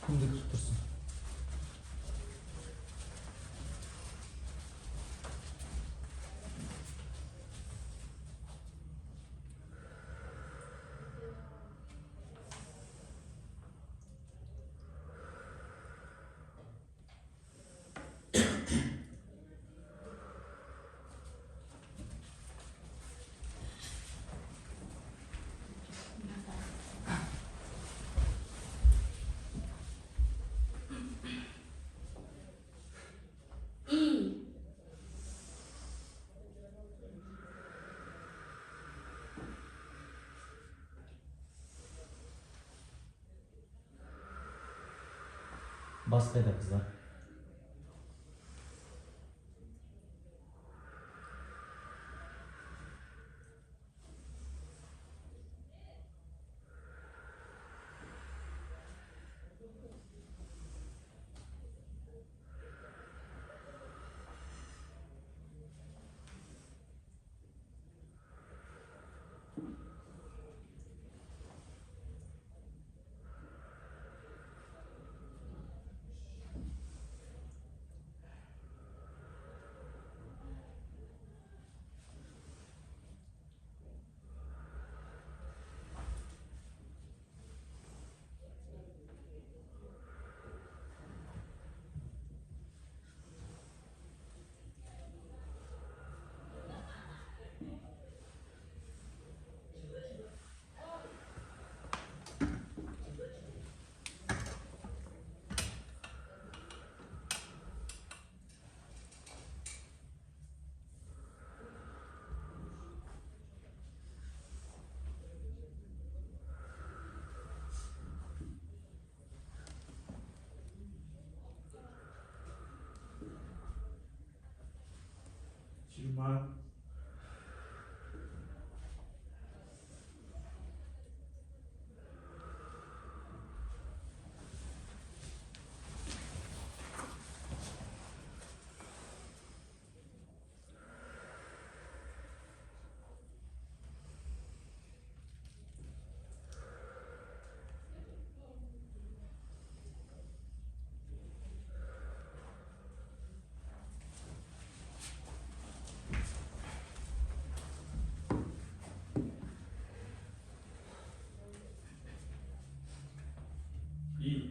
Кімдік тұрсын. Бас қайда қыздар? Жиырма. И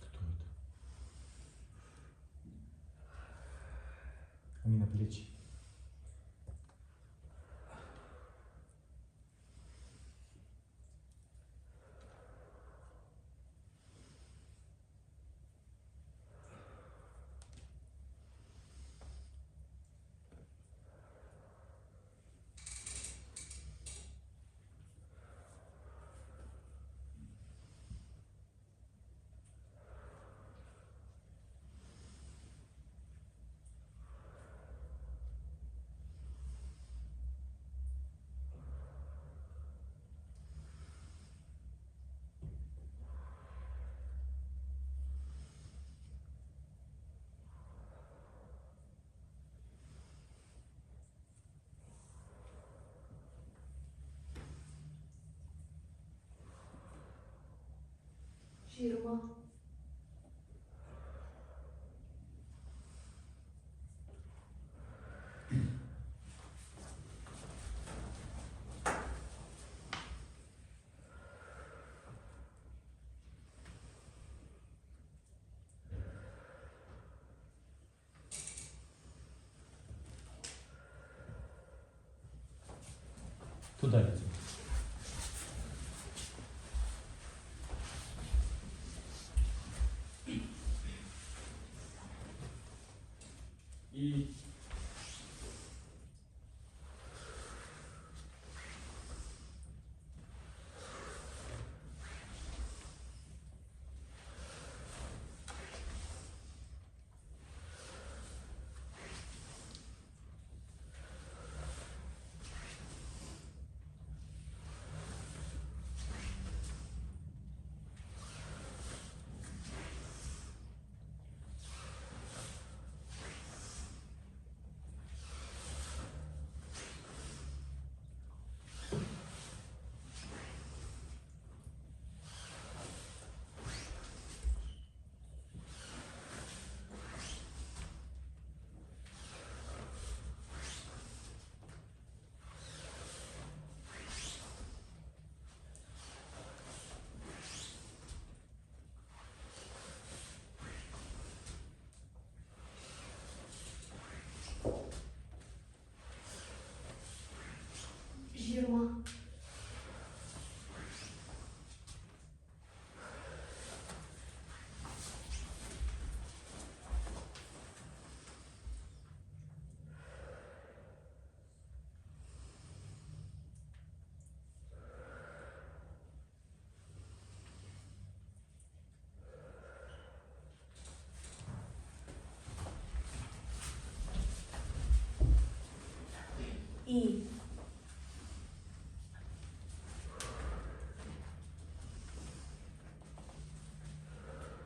Кто это? Амина, плечи. Жиырма. Туда лицо. И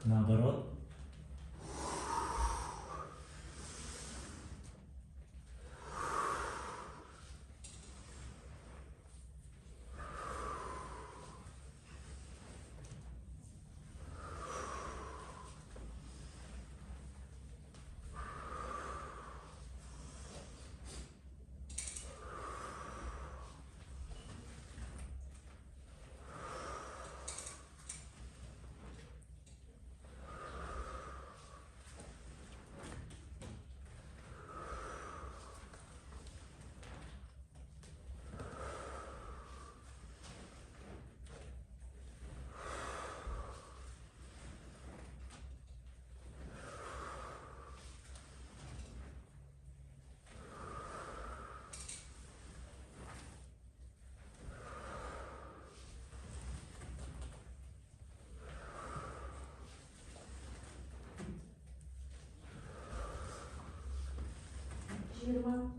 Наоборот. Жиырма.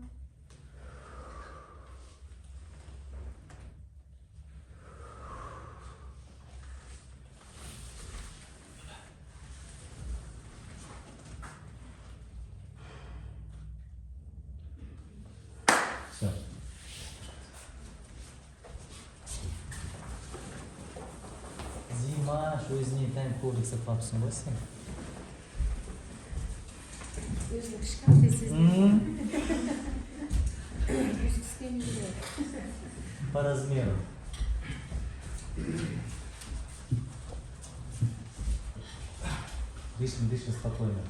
Все. Димаш, өзіне тән кодекс сақлапсың ғой сен. Өзінің кішкентай сезім. Өз кісімен жүреді. По размеру. Дышим спокойно.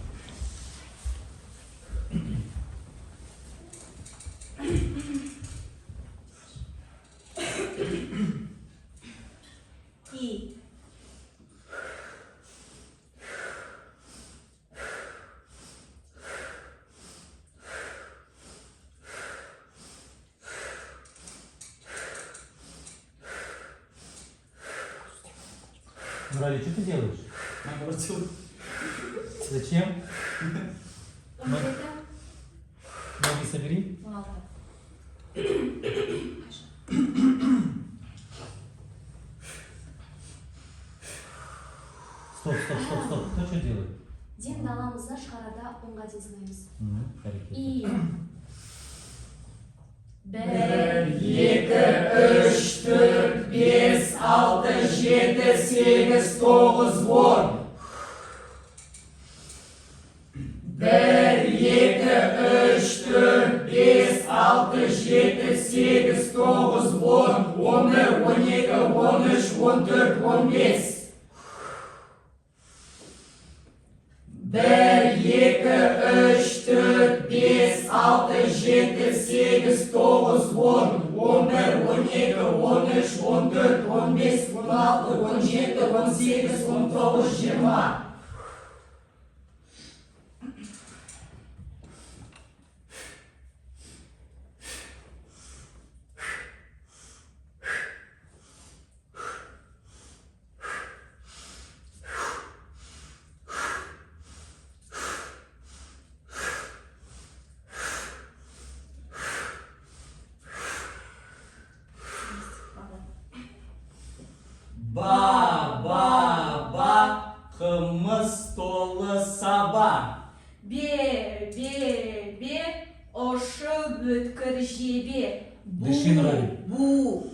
И. Нурали, что ты делаешь? Наоборот. Зачем? Это. Ноги собери. Ладно. Стоп. Кто что делает? Ден даламызда шығарада онға тез санаймыз. Әрекет. И. Bir, iki, üç, dört, beş, altı, yedi, sekiz, dokuz, on. Bir, iki, üç, dört, beş, altı, yedi, sekiz, dokuz, on. 11, 12, 13, 14, 15. Bir, iki, üç, dört, beş, altı, yedi, sekiz, dokuz, on. 11, 12, 13, 14, 15, 16, 17, 18, 19, 20. Ба, қымыз толы саба. Бе, ошы өткір жебе. Дыши, Нурали. Бу,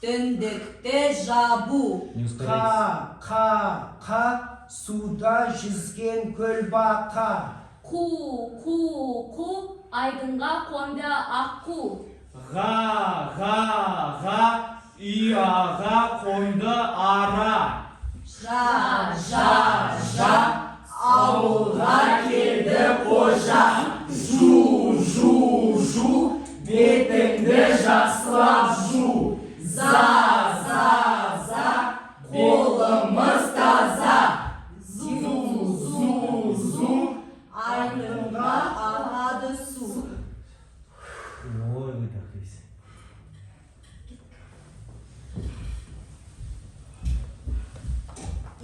түндікті жабу. Не ускоряйся. Қа, суда жүзген көлбақа. Ку, айдынға қонды аққу. Ға, ұяға қойды ара. Жа, Ауылға келді қожа. Жу, бетіңді жақсылап жу. За, қолымыз таза. Зу, айдынға ағады су. Ой, выдохлись. И.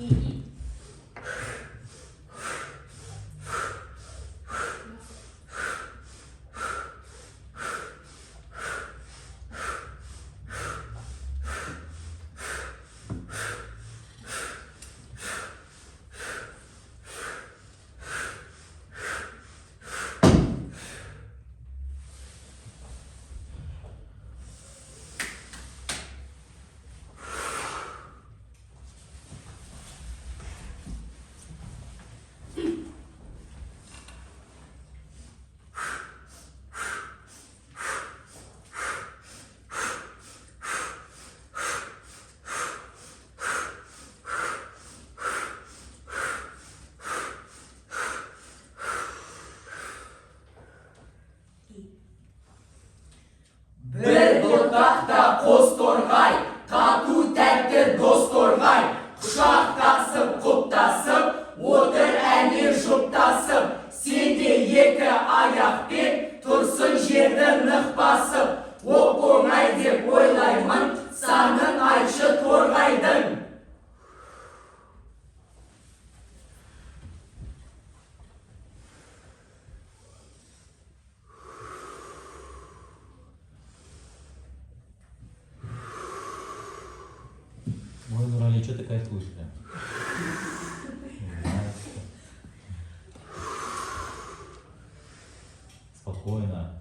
ничего ты кайфуешь прям. Нравится. Спокойно.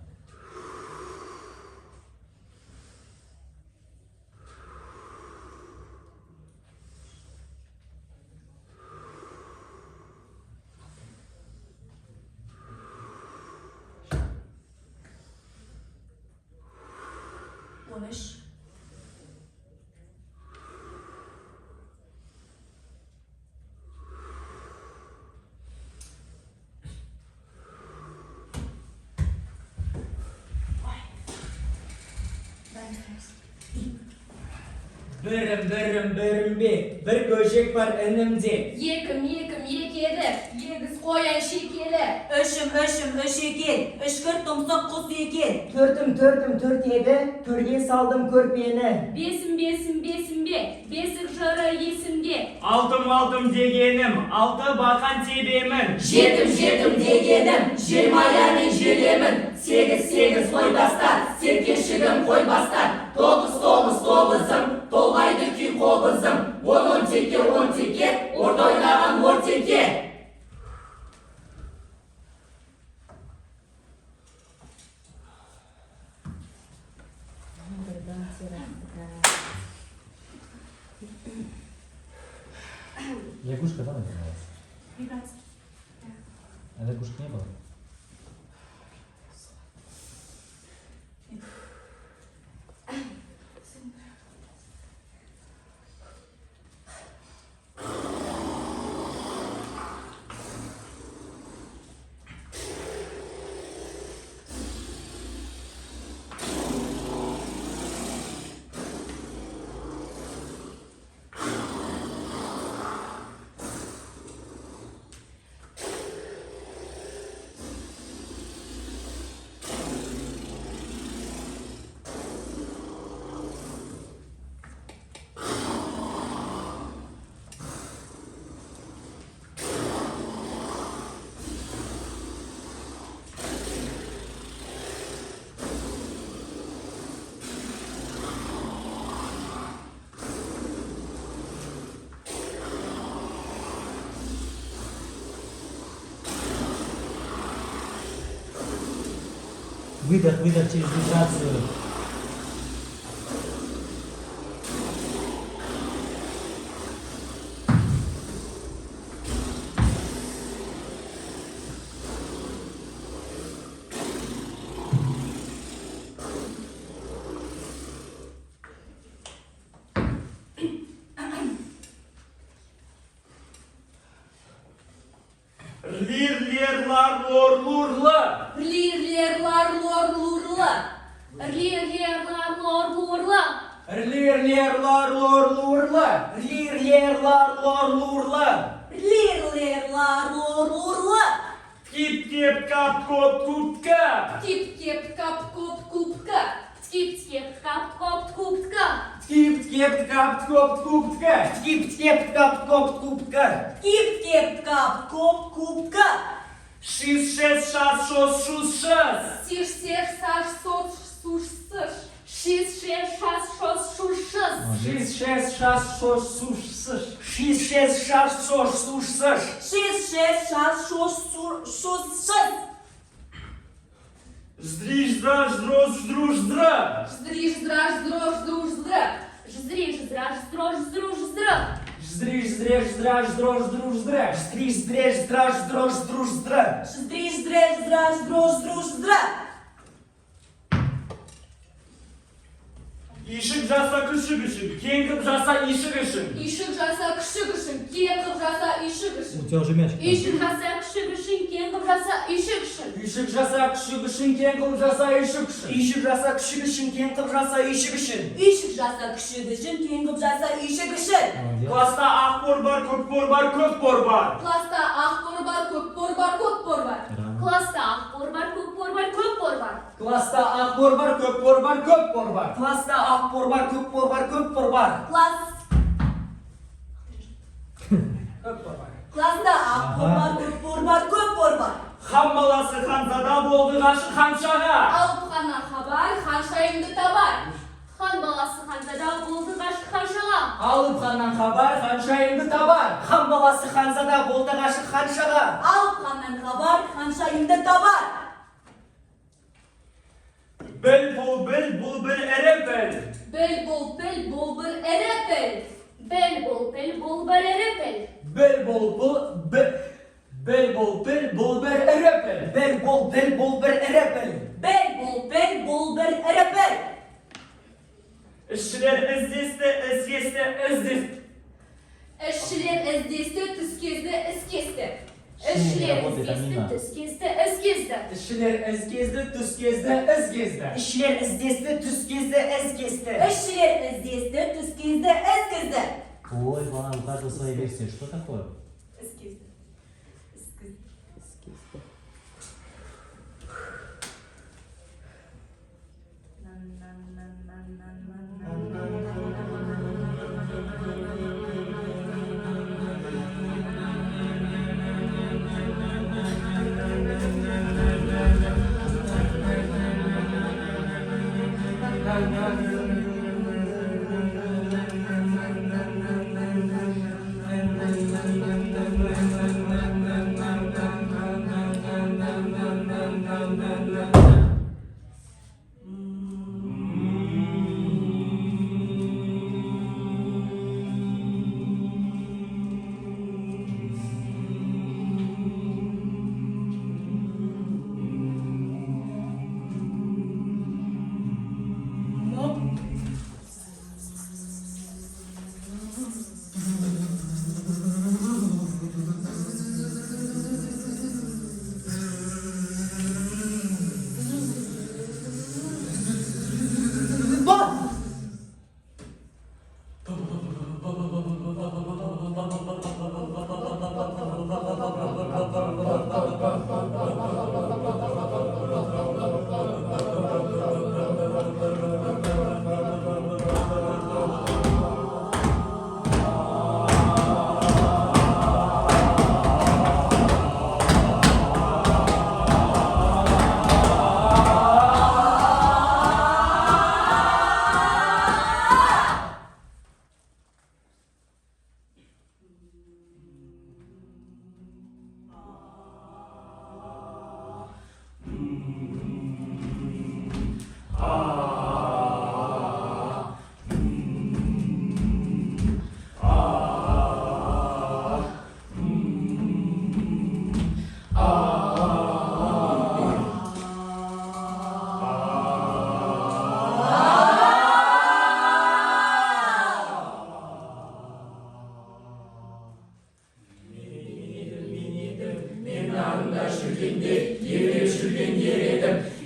Konuş. Bırım be. Bir köşek var önümde. Yekim yekeli. Yegiz koyan şekeli. Öşüm öşekil. Işkır tumsak kus yekil. Törtüm tört yedi. Törge saldım körpeyeni. Besim be. Besik jara yesimde. Aldım degenim, altı bakan tebemin. Жетім дегенім, жиырмаяны желемін. Сегіз қой бастар, серкешігім қой бастар. Тоғызым, толғайды күй қобызым. Он теке, орда ойнаған ор теке. Лягушка, да, называлась? Вибрация. А лягушек не было? Выдох через вибрацию. Lirlerlar lorlurla. Lirlerlar lorlurla. Lirlerlar lorlurla. Лирлерлар лорлурла, лирлерлар лорлурла. Lirlerlar lorlurla. Tip kap kop kupka. Tip kap kop kupka. Tip kap kop kupka. Тип-теп кап коп купка, тип-теп кап коп купка. Tip kap kop kupka. Шиз шес шас шос шус шас. Сиш сеш саш сос суш сыш. Шиш шеш шас шос шуш шыс. Шиз шесть шаш шош суш сыш. Шиз шесть шаш шош суш сыш. Шиш шеш шас шос шус шыс. Здриж здраж здрож здруж здра. Ждриш здраж здрож здруж здра. Ждриш здраж здрож здруж здра. Здриж здреш здраж дрож друж здра. Здриж здреш здраж дрож друж здра. Ждриш здреш здраж здрож здруж здра. İşik jasa kışık ışık. Kengip jasa işik ışık. Ишик жаса кшик ышын, кеңгіп жаса ишик У ышын. тебя уже мячик. там. Ишик жаса кшик ышын, кеңгіп жаса ишик ышын. Ишик жаса кшик ышын, кен кыл жаса ишик ышын. Ишик жаса кшик ышын, кен кыл жаса ишик ышын. Ишик жаса кшик ышын, кеңгіп жаса ишик ышын. Молодец. Klasta ak bor var, kök bor var, kök bor var. Класста ақ бор бар, көк бор бар, көк бор бар. Рано. Класста ақ бор бар, көк бор бар, көк бор бар. Klasta ak bor var, kök bor var, kök bor var. Klasta ak bor var, kök bor var, kök bor var. Класс. Kök bor var. Класста ақ бор бар, көк бор бар, көк бор бар. Han balası Hanzada boldu kaşı Hanşağa. Алып қана хабар, хан шайымды табар. Хан баласы ханзада болды ғашық ханшаға. Алып ханнан хабар, ханшайымды табар. Хан баласы ханзада болды ғашық ханшаға. Алып ханнан хабар, ханшайымды табар. Біл бұл бір әрі біл. Біл бұл әрі біл. Біл бұл бір әрі біл. Біл бұл әрі біл. Ішшілер іздесті, Ішшілер іздесті, түс кезді, іс кезді. Ішшілер ізкезді, түс кезді, із кезді. İşler izdesti, tüs gezdi, ez gezdi. Ішшілер іздесті, түс кезді, іс кезді. Ой, Ван, у каждого своя версия. Что такое? Іс кезді.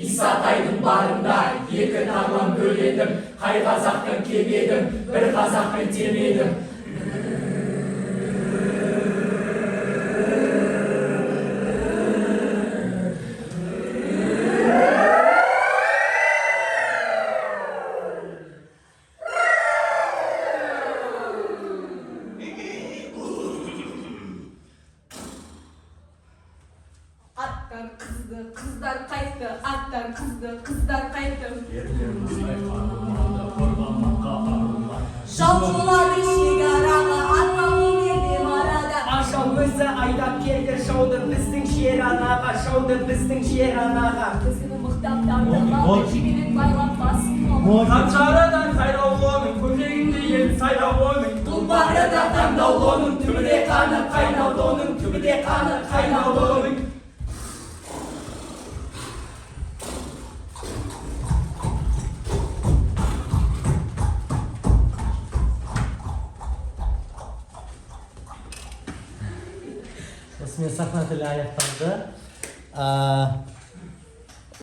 İсатайдың барында екі тарлан бөледім, қай қазақтың кебедім, бір қазақтың темедім. Аттар қызды, қыздар қайтты, аттар қызды, қыздар қайтты. Шалшылады шекараға, атқамын бердім арада. Ақшам өзі айдап келді шауды біздің шер анаға, шауды біздің шер анаға. Біздің мықтап тартылмады, жебенің байлап басын алды. Қаншарадан сайлаулының, көкегінде ел сайлаулының. Тұлпары да таңдаулының, түбіде қаны қайнаудының, түбіде қаны қайнаудының. Осымен сахна тілі аяқталды.